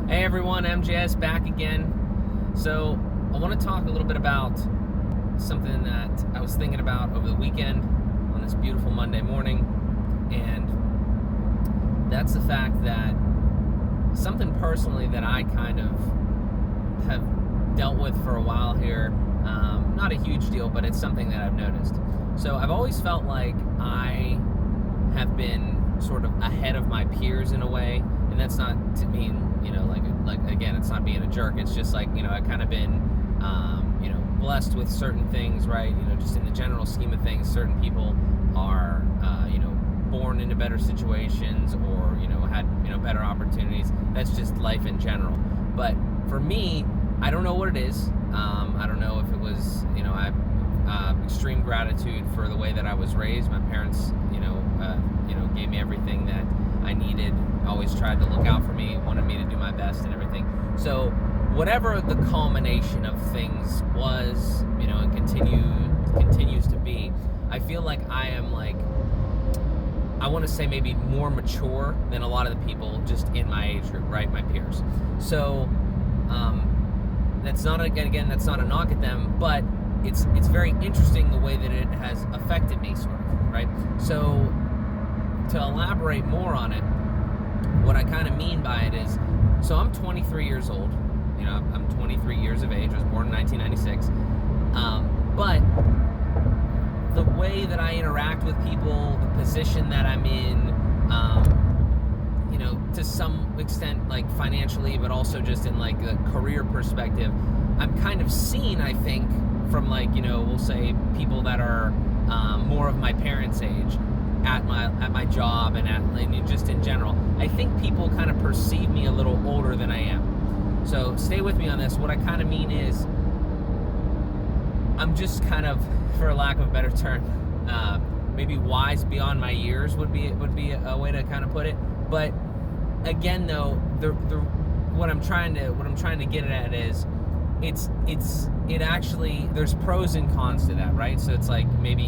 Hey everyone, MJS back again. So I want to talk a little bit about something that I was thinking about over the weekend on this beautiful Monday morning, and that's the fact that something personally that I kind of have dealt with for a while here, not a huge deal, but it's something that I've noticed. So I've always felt like I have been sort of ahead of my peers in a way, and that's not to mean, like again, it's not being a jerk. It's just like, I've kind of been, blessed with certain things, right? Just in the general scheme of things, certain people are, born into better situations or, had, better opportunities. That's just life in general. But for me, I don't know what it is. I don't know if it was, I have extreme gratitude for the way that I was raised. My parents, gave me everything that I needed, always tried to look out for me, wanted me to do my best and everything. So whatever the culmination of things was, and continues to be, I feel like I am I want to say maybe more mature than a lot of the people just in my age group, right? My peers. So that's not a knock at them, but it's very interesting the way that it has affected me, sort of, right? So to elaborate more on it, what I kind of mean by it is, so I'm 23 years old. I'm 23 years of age. I was born in 1996. But the way that I interact with people, the position that I'm in, to some extent, like financially, but also just in like a career perspective, I'm kind of seen, I think, from we'll say people that are more of my parents' age at my job and just in general. I think people kind of perceive me a little older than I am. So stay with me on this. What I kind of mean is, I'm just kind of, for lack of a better term, maybe wise beyond my years would be a way to kind of put it. But again, though, what I'm trying to get at is, it actually, there's pros and cons to that, right? So it's like maybe,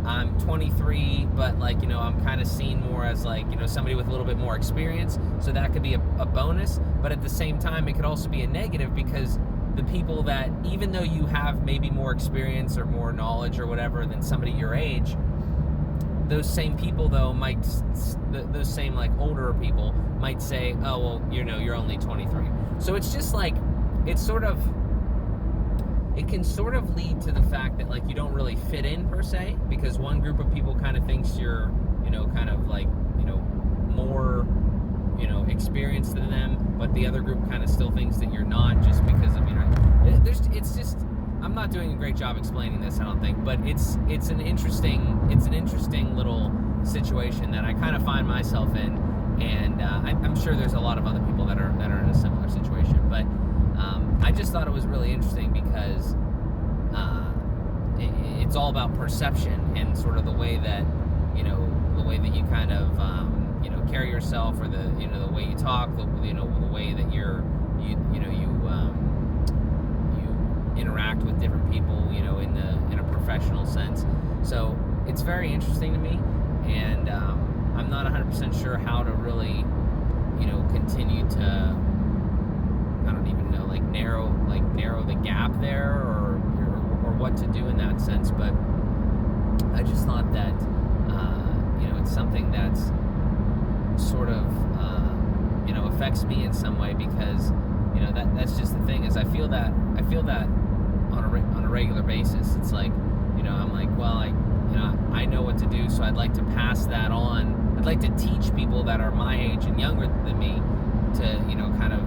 I'm 23, but I'm kind of seen more as somebody with a little bit more experience. So that could be a bonus, but at the same time, it could also be a negative, because the people that, even though you have maybe more experience or more knowledge or whatever than somebody your age, those same people though those same older people might say, oh, well, you're only 23. So it's just it can sort of lead to the fact that you don't really fit in per se, because one group of people kind of thinks you're, more, experienced than them, but the other group kind of still thinks that you're not, just because of, it's just, I'm not doing a great job explaining this, I don't think, but it's an interesting little situation that I kind of find myself in, and I'm sure there's a lot of other people that are in a similar situation, but I just thought it was really interesting because it's all about perception and sort of the way that you kind of carry yourself, or the way you talk, the way that you interact with different people, in a professional sense. So it's very interesting to me, and I'm not 100% sure how to really continue to, I don't even know, narrow the gap there, or what to do in that sense. But I just thought that it's something that's sort of affects me in some way, because that's just the thing, is I feel that on a regular basis. It's I'm like, well, I know what to do, so I'd like to pass that on. I'd like to teach people that are my age and younger than me to kind of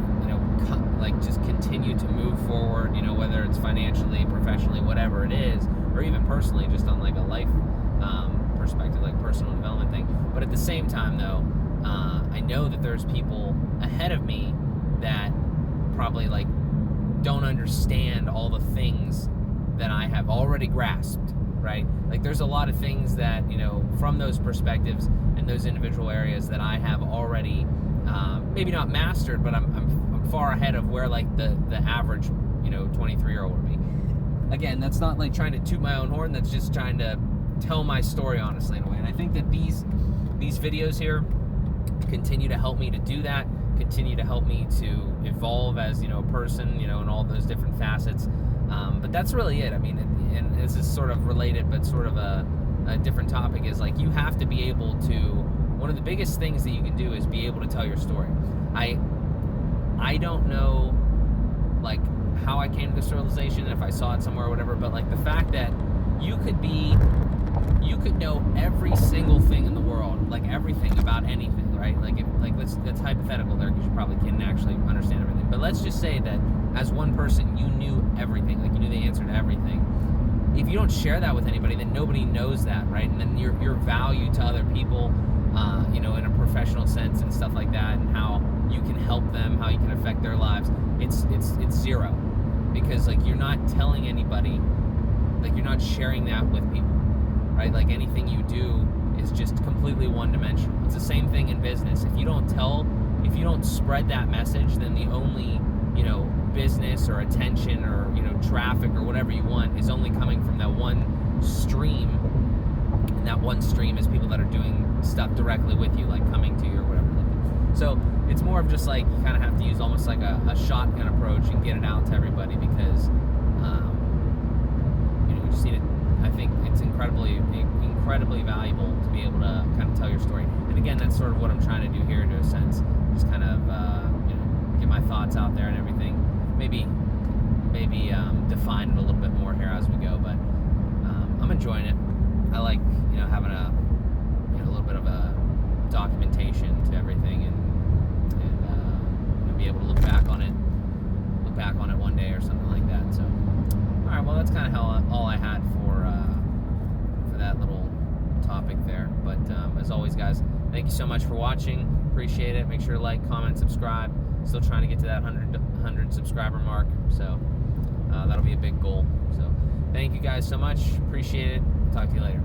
just continue to move forward, whether it's financially, professionally, whatever it is, or even personally, just on a life perspective, personal development thing. But at the same time, though, I know that there's people ahead of me that probably don't understand all the things that I have already grasped, right? There's a lot of things that, from those perspectives and those individual areas that I have already maybe not mastered, but I'm far ahead of where the average 23-year-old would be. Again, that's not trying to toot my own horn. That's just trying to tell my story honestly in a way. And I think that these videos here continue to help me to do that, continue to help me to evolve as, a person, in all those different facets. But that's really it. I mean, and this is sort of related, but sort of a different topic, is like, you have to be able to, one of the biggest things that you can do is be able to tell your story. I don't know, like, how I came to this realization, if I saw it somewhere or whatever, but like the fact that you could know every single thing in the world, like everything about anything, right? Like that's hypothetical there, because you probably can't actually understand everything. But let's just say that as one person, you knew everything, like you knew the answer to everything. If you don't share that with anybody, then nobody knows that, right? And then your value to other people, in a professional sense and stuff like that, and how you can help them, how you can affect their lives, it's zero, because like you're not telling anybody, like you're not sharing that with people, right? Like anything you do is just completely one-dimensional. It's the same thing in business. If you don't spread that message, then the only business or attention or traffic or whatever you want is only coming from that one stream, and that one stream is people that are doing stuff directly with you, like coming to you or whatever. So it's more of just like, you kind of have to use almost like a shotgun approach and get it out to everybody, because you just need it. I think it's incredibly valuable to be able to kind of tell your story. And again, that's sort of what I'm trying to do here, to a sense, just kind of get my thoughts out there and everything. Maybe define it a little bit more here as we go, but I'm enjoying it. I like having a little bit of a documentation to everything, and be able to look back on it one day or something like that. So, all right, well, that's kind of all I had for that little topic there. But as always, guys, thank you so much for watching. Appreciate it. Make sure to like, comment, subscribe. Still trying to get to that 100 subscriber mark, so that'll be a big goal. So thank you guys so much. Appreciate it. Talk to you later.